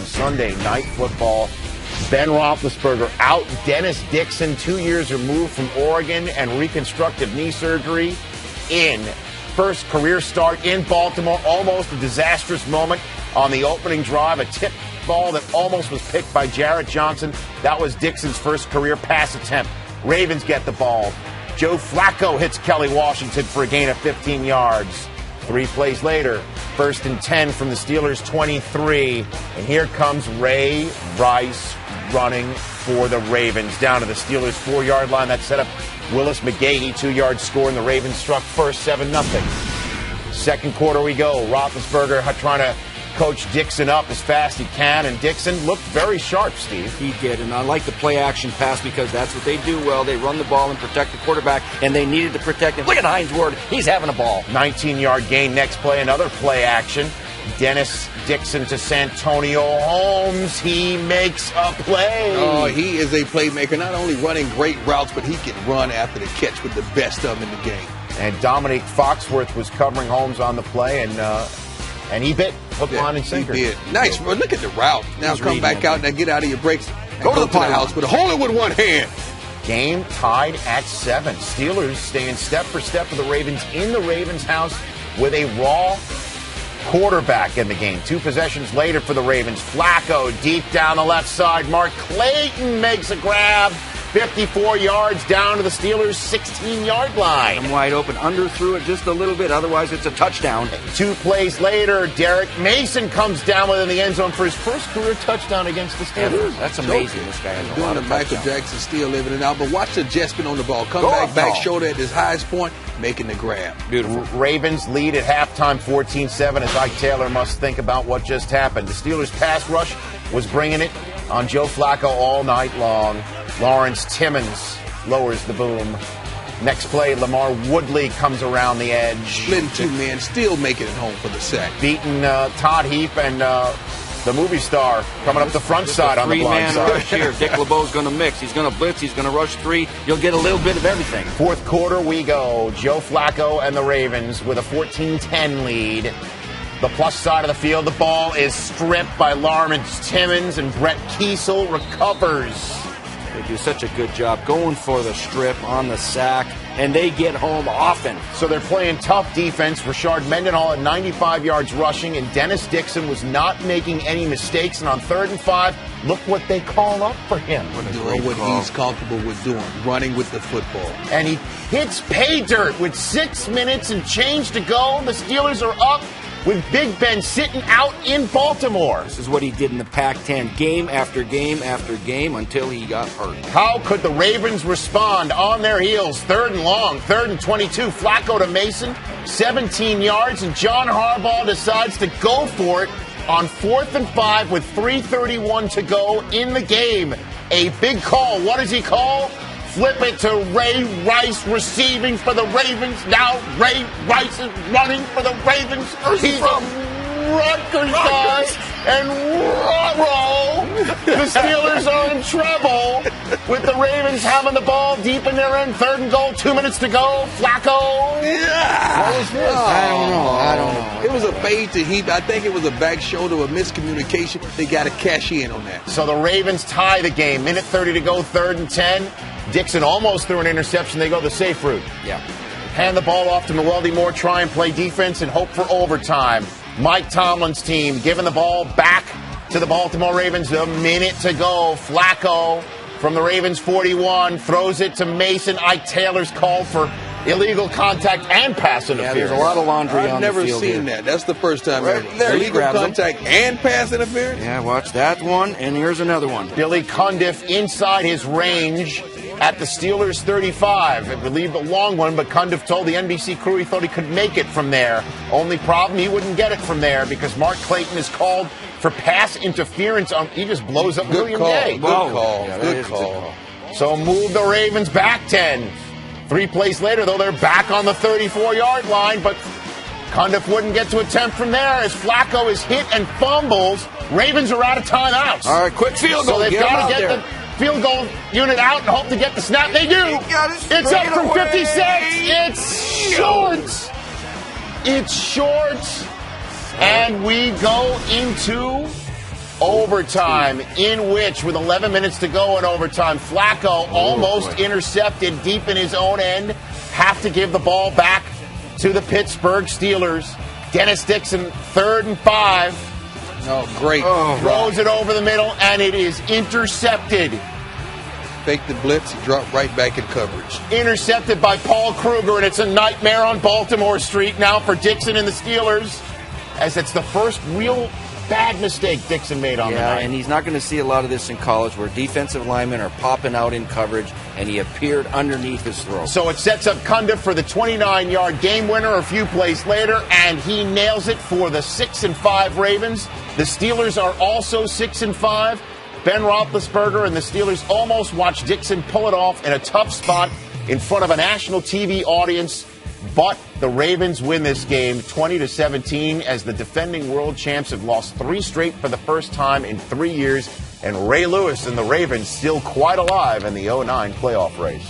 Sunday Night Football. Ben Roethlisberger out. Dennis Dixon, 2 years removed from Oregon and reconstructive knee surgery, in. First career start in Baltimore. Almost a disastrous moment on the opening drive. A tip ball that almost was picked by Jarrett Johnson. That was Dixon's first career pass attempt. Ravens get the ball. Joe Flacco hits Kelly Washington for a gain of 15 yards. 3 plays later, 1st and 10 from the Steelers' 23. And here comes Ray Rice running for the Ravens down to the Steelers' 4-yard line. That set up Willis McGahee, 2-yard score, and the Ravens struck first, 7-0. Second quarter we go. Roethlisberger trying to coach Dixon up as fast as he can, and Dixon looked very sharp, Steve. He did, and I like the play-action pass because that's what they do well. They run the ball and protect the quarterback, and they needed to protect him. Look at Hines Ward. He's having a ball. 19-yard gain. Next play, another play action. Dennis Dixon to Santonio Holmes. He makes a play. Oh, he is a playmaker, not only running great routes, but he can run after the catch with the best of them in the game. And Dominique Foxworth was covering Holmes on the play, and he bit hook, line, and sinker. He did. Nice. Well, look at the route. Now come back out and get out of your breaks. Go to the house, but hold it with one hand. Game tied at 7. Steelers staying step for step with the Ravens in the Ravens' house with a raw quarterback in the game. 2 possessions later for the Ravens. Flacco deep down the left side. Mark Clayton makes a grab. 54 yards down to the Steelers' 16-yard line. I'm wide open. Underthrew it just a little bit. Otherwise, it's a touchdown. 2 plays later, Derek Mason comes down within the end zone for his first career touchdown against the Steelers. That's amazing. This guy has a doing lot the of Michael touchdowns. Jackson still living it out. But watch the adjustment on the ball. Come back, shoulder at his highest point, making the grab. Beautiful. Ravens lead at halftime 14-7 as Ike Taylor must think about what just happened. The Steelers' pass rush was bringing it on Joe Flacco all night long. Lawrence Timmons lowers the boom. Next play, Lamar Woodley comes around the edge. Splitting 2 men, still making it home for the sack. Beating Todd Heap and the movie star coming up the front side on the blind side. Rush here. Dick LeBeau's going to mix. He's going to blitz. He's going to rush 3. You'll get a little bit of everything. Fourth quarter we go. Joe Flacco and the Ravens with a 14-10 lead. The plus side of the field, the ball is stripped by Lawrence Timmons, and Brett Kiesel recovers. They do such a good job going for the strip on the sack, and they get home often. So they're playing tough defense. Rashard Mendenhall at 95 yards rushing, and Dennis Dixon was not making any mistakes. And on 3rd and 5, look what they call up for him. Doing what he's comfortable with doing, running with the football. And he hits pay dirt with 6 minutes and change to go. The Steelers are up with Big Ben sitting out in Baltimore. This is what he did in the Pac-10, game after game after game until he got hurt. How could the Ravens respond on their heels? 3rd and long, 3rd and 22. Flacco to Mason, 17 yards, and John Harbaugh decides to go for it on 4th and 5 with 3:31 to go in the game. A big call. What does he call? Flip it to Ray Rice receiving for the Ravens. Now Ray Rice is running for the Ravens. He's a Rutgers guy. And the Steelers are in trouble with the Ravens having the ball deep in their end. 3rd and goal, 2 minutes to go. Flacco. Yeah. What was this? I don't know. It was a fade to Heap. I think it was a back shoulder, a miscommunication. They got to cash in on that. So the Ravens tie the game. Minute 30 to go, 3rd and 10. Dixon almost threw an interception. They go the safe route. Yeah. Hand the ball off to Mewelde Moore, try and play defense and hope for overtime. Mike Tomlin's team giving the ball back to the Baltimore Ravens. A minute to go. Flacco from the Ravens 41 throws it to Mason. Ike Taylor's called for illegal contact and pass interference. Yeah, there's a lot of laundry I've on the never field seen here. that. That's the first time Right ever. there, he Illegal grabs contact and pass interference? Yeah, watch that one, and here's another one. Billy Cundiff inside his range at the Steelers 35. I believe the long one, but Cundiff told the NBC crew he thought he could make it from there. Only problem, he wouldn't get it from there because Mark Clayton is called for pass interference. He just blows up William Gay. Good call. Yeah, Good call. So move the Ravens back 10. 3 plays later, though, they're back on the 34-yard line, but Cundiff wouldn't get to attempt from there as Flacco is hit and fumbles. Ravens are out of timeouts. All right, quick field goal. So they've Get him got out to get there. the field goal unit out and hope to get the snap. They do. It's up from 56. It's short. It's short. And we go into overtime, in which, with 11 minutes to go in overtime, Flacco almost intercepted deep in his own end. Have to give the ball back to the Pittsburgh Steelers. Dennis Dixon, 3rd and 5. Oh, great. Throws it over the middle, and it is intercepted. Fake the blitz, drop right back in coverage. Intercepted by Paul Kruger, and it's a nightmare on Baltimore Street now for Dixon and the Steelers, as it's the first real bad mistake Dixon made on the night. And he's not going to see a lot of this in college where defensive linemen are popping out in coverage, and he appeared underneath his throw. So it sets up Cundiff for the 29-yard game winner a few plays later, and he nails it for the 6-5 Ravens. The Steelers are also 6-5. Ben Roethlisberger and the Steelers almost watched Dixon pull it off in a tough spot in front of a national TV audience. But the Ravens win this game 20-17 as the defending world champs have lost 3 straight for the first time in 3 years. And Ray Lewis and the Ravens still quite alive in the 2009 playoff race.